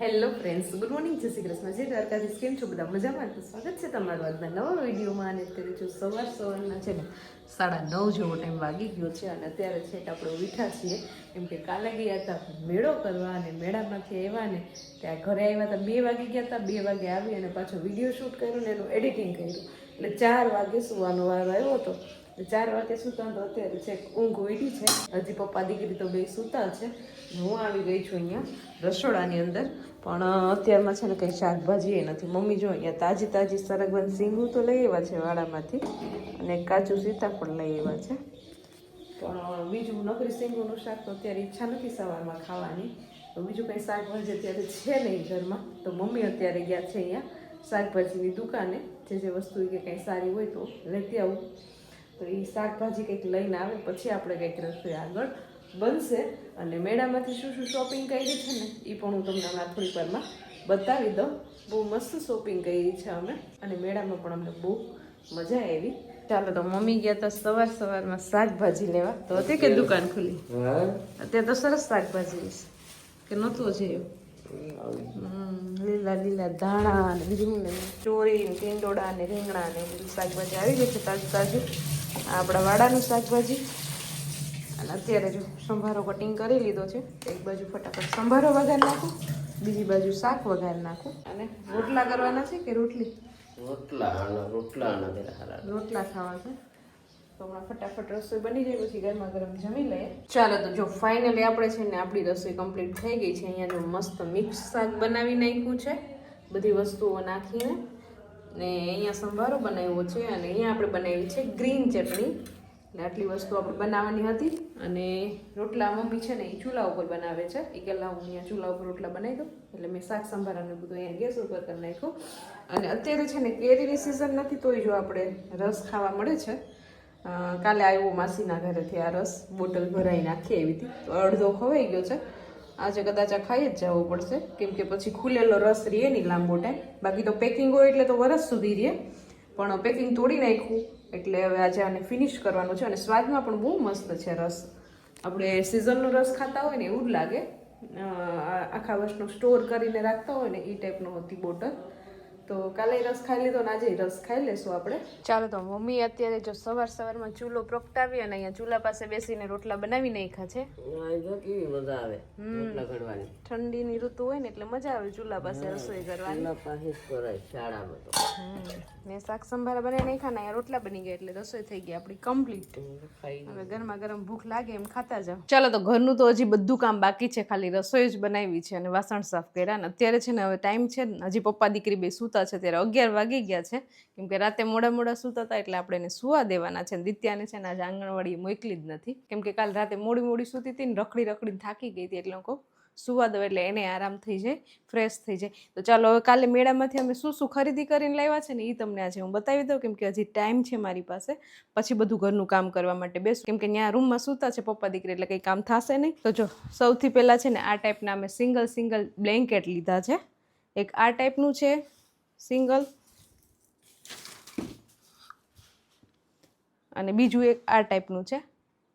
Hello friends, good morning, જય શ્રી કૃષ્ણ, જય દ્વારકાધીશ. કેમ છો બધા? મજામાં? તો સ્વાગત છે તમારું આજના નવા વિડીયોમાં. અને અત્યારે જો સવારના છે ને 9:30 જેવો ટાઈમ વાગી ગયો છે અને અત્યારે છે કે આપણે ઉઠ્યા છીએ. કેમ કે કાલે ગયા હતા મેળો કરવા અને મેળામાંથી આવ્યા ને ત્યાં ઘરે આવ્યા હતા 2 વાગી ગયા હતા. 2 વાગે આવી અને પાછો વિડીયો શૂટ કર્યો ને એનું એડિટિંગ કર્યું એટલે 4 વાગે સુવાનો વારો આવ્યો હતો. 4 વાગે સૂતા તો અત્યારે છે ઊંઘ ઉડી છે. હજી પપ્પા દીકરી તો બે સૂતા છે. હું આવી ગઈ છું અહીંયા રસોડાની અંદર. પણ અત્યારમાં છે ને કંઈ શાકભાજી એ નથી. મમ્મી જો અહીંયા તાજી તાજી સરગવાની સીંગું તો લઈ આવ્યા છે વાડામાંથી અને કાચું સીતાફળ લઈ આવ્યા છે. પણ બીજું નકરી સીંગુનું શાક તો અત્યારે ઈચ્છા નથી સવારમાં ખાવાની. તો બીજું કંઈ શાકભાજી અત્યારે છે નહીં ઘરમાં. તો મમ્મી અત્યારે ગયા છે અહીંયા શાકભાજીની દુકાને. જે વસ્તુ કે કંઈ સારી હોય તો લેતી આવું. તો એ શાકભાજી કંઈક લઈને આવે પછી આપણે કંઈક રસોઈ આગળ બનશે. અને મેળામાંથી શું શું શોપિંગ કરી છે ને એ પણ હું તમને હમણાં થોડીક વારમાં બતાવી દઉં. બહુ મસ્ત શોપિંગ કરી છે અમે અને મેળામાં પણ અમને બહુ મજા આવી. ચાલો, તો મમ્મી ગયા હતા સવારમાં શાકભાજી લેવા. તો હતી કે દુકાન ખુલી? અત્યારે તો સરસ શાકભાજી કે નહોતું છે લીલા લીલા ધાણા ને બીજું ચોરી ને ટીંડોળા ને રીંગણા ને બધું શાકભાજી આવી ગઈ છે તાજું તાજું. આપણા વાડાનું શાકભાજી. અને અત્યારે જો સંભારો કટિંગ કરી લીધો છે. એક બાજુ ફટાફટ સંભારો વઘાર નાખું, બીજી બાજુ શાક વઘાર નાખું. અને રોટલા કરવાના છે કે રોટલી? રોટલા ખાવા છે. તો હમણાં ફટાફટ રસોઈ બની જાય પછી ગરમા ગરમ જમી લઈએ. ચાલો, તો જો ફાઇનલી આપણે છે ને આપણી રસોઈ કમ્પ્લીટ થઈ ગઈ છે. અહીંયા જો મસ્ત મિક્સ શાક બનાવી નાખ્યું છે બધી વસ્તુઓ નાખીને. ને અહીંયા સંભારો બનાવ્યો છે અને અહીંયા આપણે બનાવી છે ગ્રીન ચટણી. એટલે આટલી વસ્તુ આપણે બનાવવાની હતી. અને રોટલા મમ્મી છે ને એ ચૂલા ઉપર બનાવે છે. એ પહેલાં હું અહીંયા ચૂલા ઉપર રોટલા બનાવી દઉં એટલે મેં શાક સંભારાને બધું અહીંયા ગેસ ઉપર કરી નાખ્યું. અને અત્યારે છે ને કેરીની સિઝન નથી તોય જો આપણે રસ ખાવા મળે છે. કાલે આવ્યો માસીના ઘરેથી આ રસ બોટલ ભરાઈ નાખી આવી હતી તો અડધો ખવાઈ ગયો છે. આજે કદાચ આ ખાઈ જ જવો પડશે કેમ કે પછી ખુલેલો રસ રહે નહીં લાંબો ટાઈમ. બાકી તો પેકિંગ હોય એટલે તો વરસ સુધી રહે, પણ પેકિંગ તોડી નાખ્યું એટલે હવે આજે આને ફિનિશ કરવાનું છે. અને સ્વાદમાં પણ બહુ મસ્ત છે રસ. આપણે સિઝનનો રસ ખાતા હોય ને એવું જ લાગે. આખા વર્ષનો સ્ટોર કરીને રાખતા હોય ને એ ટાઈપનો હતી બોટલ. તો કાલે રસ ખાઈ લીધો ને આજે રસ ખાઈ લેશું આપણે. ચાલો, તો મમ્મી અત્યારે જો સવારમાં ચૂલો પ્રગટાવી અને અહીંયા ચૂલા પાસે બેસીને રોટલા બનાવી નાખ્યા છે. કેવી મજા આવે રોટલા ઘડવાની. ઠંડીની ઋતુ હોય ને એટલે મજા આવે ચૂલા પાસે રસોઈ કરવાની. શાળામાં તો ને શાક સંભારા બનાવી નાખ્યા ને અહીંયા રોટલા બની ગયા એટલે રસોઈ થઈ ગઈ આપણી કમ્પ્લીટ. હવે ગરમા ગરમ ભૂખ લાગે એમ ખાતા જાવ. ચાલો, તો ઘરનું તો હજી બધું કામ બાકી છે, ખાલી રસોઈ જ બનાવી છે અને વાસણ સાફ કર્યા. ને અત્યારે છે ને હવે ટાઈમ છે હજી પપ્પા દીકરી બે સૂતા છે. ત્યારે 11 વાગી ગયા છે કેમ કે રાતે મોડા સૂતા હતા એટલે આપણે એને સુવા દેવાના છે. દિત્યાને છે ને આજે આંગણવાડી મોકલી જ નથી કેમ કે કાલ રાતે મોડી સૂતી હતી ને રખડીને થાકી ગઈ હતી એટલે હું કહું સુવા દો એટલે એને આરામ થઈ જાય, ફ્રેશ થઈ જાય. તો ચાલો, હવે કાલે મેળામાંથી અમે શું ખરીદી કરીને લાવ્યા છે ને એ તમને આજે હું બતાવી દઉં કેમ કે હજી ટાઈમ છે મારી પાસે. પછી બધું ઘરનું કામ કરવા માટે બેસું કેમ કે ત્યાં રૂમમાં સૂતા છે પપ્પા દીકરી એટલે કંઈ કામ થશે નહીં. તો જો સૌથી પહેલાં છે ને આ ટાઈપના અમે સિંગલ બ્લેન્કેટ લીધા છે. એક આ ટાઈપનું છે સિંગલ અને બીજું એક આ ટાઈપનું છે.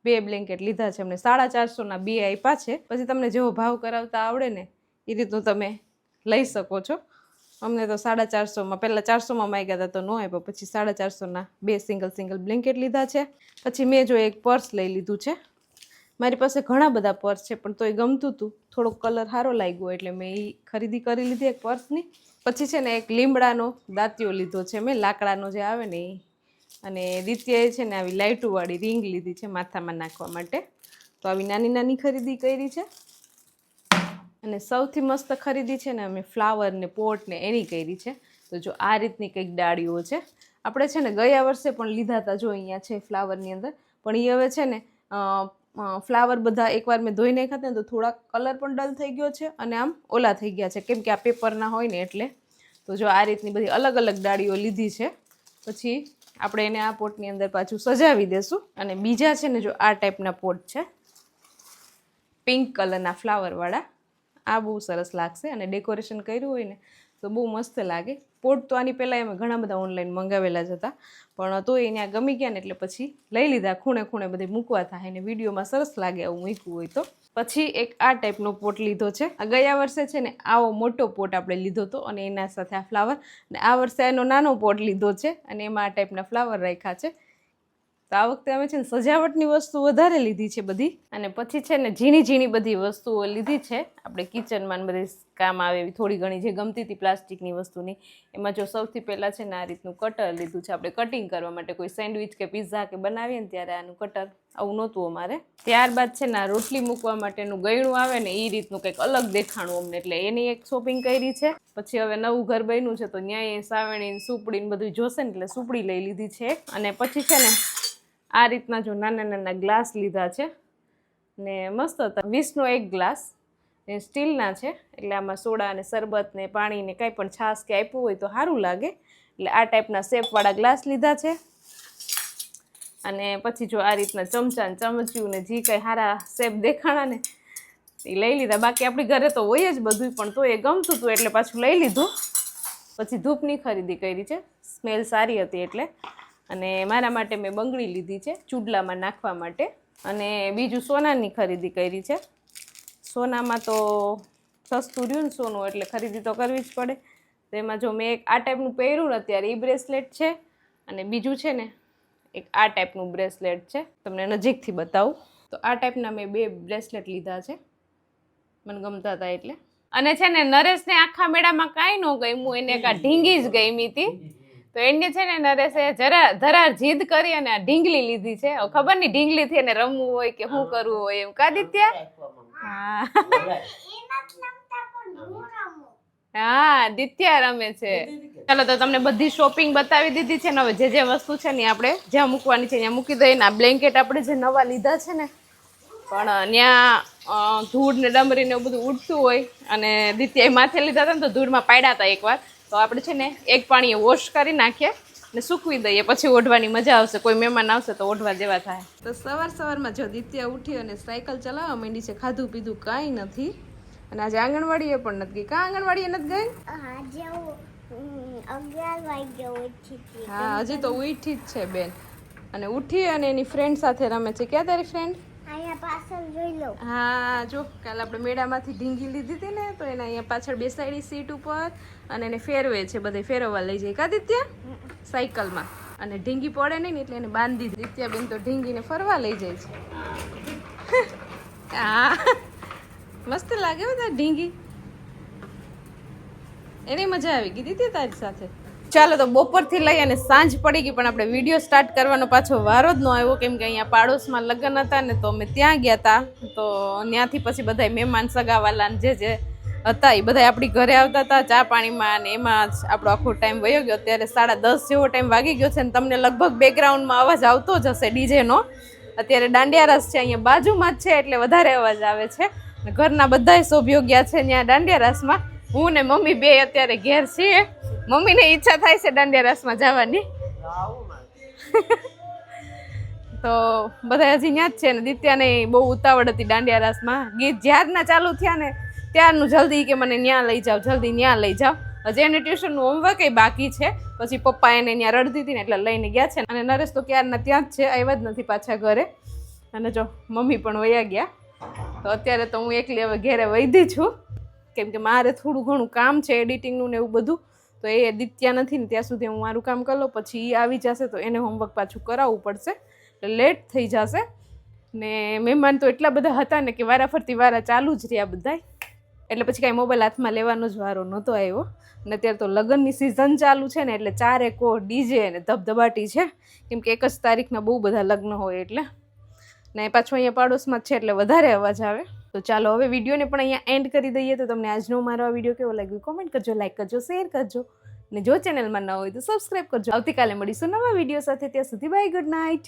2 બ્લેન્કેટ લીધા છે અમને. 450 2 આપ્યા છે. પછી તમને જેવો ભાવ કરાવતા આવડે ને એ રીતનું તમે લઈ શકો છો. અમને તો 450 પહેલાં 400 માંગ્યા હતા તો ન આપ્યો. પછી 450 2 સિંગલ બ્લેન્કેટ લીધા છે. પછી મેં જો એક પર્સ લઈ લીધું છે. મારી પાસે ઘણા બધા પર્સ છે પણ તોય ગમતું હતું, થોડોક કલર સારો લાગ્યો એટલે મેં એ ખરીદી કરી લીધી એક પર્સની. પછી છે ને એક લીમડાનો દાંતિયો લીધો છે મેં, લાકડાનો જે આવે ને એ. અને દિત્યાએ છે ને આવી લાઇટોવાળી રિંગ લીધી છે માથામાં નાખવા માટે. તો આવી નાની ખરીદી કરી છે. અને સૌથી મસ્ત ખરીદી છે ને અમે ફ્લાવર ને પોટ ને એની કરી છે. તો જો આ રીતની કંઈક ડાળીઓ છે. આપણે છે ને ગયા વર્ષે પણ લીધા હતા, જો અહીંયા છે ફ્લાવરની અંદર. પણ એ હવે છે ને ફ્લાવર બધા એકવાર મેં ધોઈ નાખ્યા હતા ને તો થોડા કલર પણ ડલ થઈ ગયો છે અને આમ ઓલા થઈ ગયા છે કેમ કે આ પેપરના હોય ને એટલે. તો જો આ રીતની બધી અલગ ડાળીઓ લીધી છે. પછી આપણે એને આ પોટની અંદર પાછું સજાવી દેશું. અને બીજા છે ને જો આ ટાઈપના પોટ છે પિંક કલરના ફ્લાવરવાળા. આ બહુ સરસ લાગશે અને ડેકોરેશન કર્યું હોય ને તો બહુ મસ્ત લાગે. પોટ તો આની પહેલાં અમે ઘણા બધા ઓનલાઈન મંગાવેલા જ હતા પણ તો એને આ ગમી ગયા ને એટલે પછી લઈ લીધા. ખૂણે બધે મૂકવા થાય અને વિડીયોમાં સરસ લાગે આવું મૂક્યું હોય તો. પછી એક આ ટાઈપનો પોટ લીધો છે. આ ગયા વર્ષે છે ને આવો મોટો પોટ આપણે લીધો હતો અને એના સાથે આ ફ્લાવર, અને આ વર્ષે એનો નાનો પોટ લીધો છે અને એમાં આ ટાઈપના ફ્લાવર રાખ્યા છે. તો આ વખતે અમે છે ને સજાવટની વસ્તુ વધારે લીધી છે બધી, અને પછી છે ને ઝીણી બધી વસ્તુઓ લીધી છે આપણે કિચનમાં બધી કામ આવે એવી થોડી ઘણી જે ગમતી હતી પ્લાસ્ટિકની વસ્તુની. એમાં જો સૌથી પહેલાં છે ને આ રીતનું કટર લીધું છે આપણે કટિંગ કરવા માટે, કોઈ સેન્ડવિચ કે પિઝા કે બનાવીએ ને ત્યારે આનું કટર આવું નહોતું અમારે. ત્યારબાદ છે ને આ રોટલી મૂકવા માટેનું ગયણું આવે ને એ રીતનું કંઈક અલગ દેખાણું અમને, એટલે એની એક શોપિંગ કરી છે. પછી હવે નવું ઘર બન્યું છે તો ન્યાય સાવણી સુપડી બધું જોશે ને એટલે સુપડી લઈ લીધી છે. અને પછી છે ને આ રીતના જો નાના ગ્લાસ લીધા છે ને મસ્ત હતા. 20નો એક ગ્લાસ ને સ્ટીલના છે, એટલે આમાં સોડા અને શરબત ને પાણી ને કાંઈ પણ છાશ કે આપ્યું હોય તો સારું લાગે, એટલે આ ટાઈપના શેપવાળા ગ્લાસ લીધા છે. અને પછી જો આ રીતના ચમચા ને ચમચ્યું ને જે કાંઈ સારા શેપ દેખાણા ને એ લઈ લીધા. બાકી આપણી ઘરે તો હોય જ બધું, પણ તો એ ગમતું હતું એટલે પાછું લઈ લીધું. પછી ધૂપની ખરીદી કરી છે, સ્મેલ સારી હતી એટલે. અને મારા માટે મેં બંગડી લીધી છે ચૂડલામાં નાખવા માટે. અને બીજું સોનાની ખરીદી કરી છે. સોનામાં તો સસ્તું રહ્યું ને સોનું, એટલે ખરીદી તો કરવી જ પડે. તો એમાં જો મેં એક આ ટાઈપનું પહેર્યું ને અત્યારે એ બ્રેસલેટ છે, અને બીજું છે ને એક આ ટાઈપનું બ્રેસલેટ છે. તમને નજીકથી બતાવું તો આ ટાઈપના મેં 2 બ્રેસલેટ લીધા છે, મને ગમતા હતા એટલે. અને છે ને નરેશને આખા મેળામાં કાંઈ ન ગમ્યું, એને એક આ ઢીંગી જ ગમી હતી. તો એને છે ને નરેશે ધરાર જીદ કરી અને આ ઢીંગલી લીધી છે. ખબર નહીં ઢીંગલીથી એને રમવું હોય કે શું કરવું હોય એમ. કાદિત્યા? હા દિત્યા રમે છે. ચાલો તો તમને બધી શોપિંગ બતાવી દીધી છે ને. હવે જે વસ્તુ છે ને આપણે જ્યાં મૂકવાની છે ત્યાં મૂકી દઈએ. ને આ બ્લેન્કેટ આપણે જે નવા લીધા છે ને, પણ ત્યાં ધૂળ ને ડમરી ને એવું બધું ઉડતું હોય, અને દિત્યાએ માથે લીધા હતા ને તો ધૂળમાં પાડ્યા હતા એકવાર. તો આપણે છે ને એક પાણીએ વોશ કરી નાખીએ ને સૂકવી દઈએ, પછી ઓઢવાની મજા આવશે. કોઈ મહેમાન આવશે તો ઓઢવા જેવા થાય. તો સવારમાં જો દિત્યા ઉઠી અને સાયકલ ચલાવવા માંડી છે. ખાધું પીધું કાંઈ નથી, અને આજે આંગણવાડીએ પણ નથી ગઈ. કાં આંગણવાડીએ નથી ગઈ? હા હજી તો ઉઠી જ છે બેન. અને ઉઠી અને એની ફ્રેન્ડ સાથે રમે છે. ક્યાં તારી ફ્રેન્ડ? હા જો કાલે આપણે મેળામાંથી ઢીંગી લીધી હતી ને, તો એને અહીંયા પાછળ બેસાડી સીટ ઉપર, અને એને ફેરવે છે, બધે ફેરવવા લઈ જાય. કાદિત્યા સાયકલમાં. અને ઢીંગી પડે નહીં ને એટલે એને બાંધી દીધી. દિત્યા બેન તો ઢીંગીને ફરવા લઈ જાય છે. હા મસ્ત લાગે બધા ઢીંગી. એની મજા આવી ગઈ દીધી તારી સાથે. ચાલો તો બપોરથી લઈ અને સાંજ પડી ગઈ, પણ આપણે વિડીયો સ્ટાર્ટ કરવાનો પાછો વારો જ ન આવ્યો, કેમ કે અહીંયા પાડોશમાં લગ્ન હતા ને, તો અમે ત્યાં ગયા હતા. તો ત્યાંથી પછી બધા મહેમાન સગાવાલા જે હતા એ બધા આપણી ઘરે આવતા હતા ચા પાણીમાં, અને એમાં જ આપણો આખો ટાઈમ વયો ગયો. અત્યારે 10:30 જેવો ટાઈમ વાગી ગયો છે, ને તમને લગભગ બેકગ્રાઉન્ડમાં અવાજ આવતો જ હશે ડીજેનો. અત્યારે દાંડિયા રસ છે અહીંયા બાજુમાં જ છે, એટલે વધારે અવાજ આવે છે. ઘરના બધાય સભ્યો ગયા છે ત્યાં દાંડિયા રસમાં. હું ને મમ્મી બે અત્યારે ઘેર છીએ. મમ્મીને ઈચ્છા થાય છે દાંડિયા રસમાં જવાની. તો બધા હજી ત્યાં જ છે ને. દિત્યાને બહુ ઉતાવળ હતી દાંડિયા રસમાં. ગીત જ્યારના ચાલુ થયા ને ત્યારનું જલ્દી કે મને ન્યા લઈ જાઓ, જલ્દી ન્યા લઈ જાઓ. હજી એને ટ્યુશનનું હોમવર્ક એ બાકી છે. પછી પપ્પા એને ત્યાં રડતી હતી ને એટલે લઈને ગયા છે. અને નરેશ તો ક્યારના ત્યાં જ છે, આવ્યા જ નથી પાછા ઘરે. અને જો મમ્મી પણ વયા ગયા. તો અત્યારે તો હું એકલી હવે ઘેરે વૈધી છું, કેમ કે મારે થોડું ઘણું કામ છે એડિટિંગનું ને એવું બધું. તો એ દિત્યા નથી ને ત્યાં સુધી હું મારું કામ કરી લઉં. પછી એ આવી જશે તો એને હોમવર્ક પાછું કરાવવું પડશે, એટલે લેટ થઈ જશે. ને મહેમાન તો એટલા બધા હતા ને કે વારાફરતી વારા ચાલુ જ રહ્યા બધા, એટલે પછી કાંઈ મોબાઈલ હાથમાં લેવાનો જ વારો નહોતો આવ્યો. અને અત્યારે તો લગ્નની સિઝન ચાલુ છે ને, એટલે ચારે કો ડીજે ને ધબધબાટી છે, કેમ કે 1 જ તારીખના બહુ બધા લગ્ન હોય એટલે. ને પાછું અહીંયા પાડોશમાં જ છે એટલે વધારે અવાજ આવે. તો ચાલો હવે વિડીયોને પણ અહીંયા એન્ડ કરી દઈએ. તો તમને આજનો મારો આ વિડીયો કેવો લાગ્યો કોમેન્ટ કરજો, લાઈક કરજો, શેર કરજો, ને જો ચેનલમાં ન હોય તો સબસ્ક્રાઈબ કરજો. આવતીકાલે મળીશું નવા વિડીયો સાથે. ત્યાં સુધી બાય, ગુડ નાઇટ.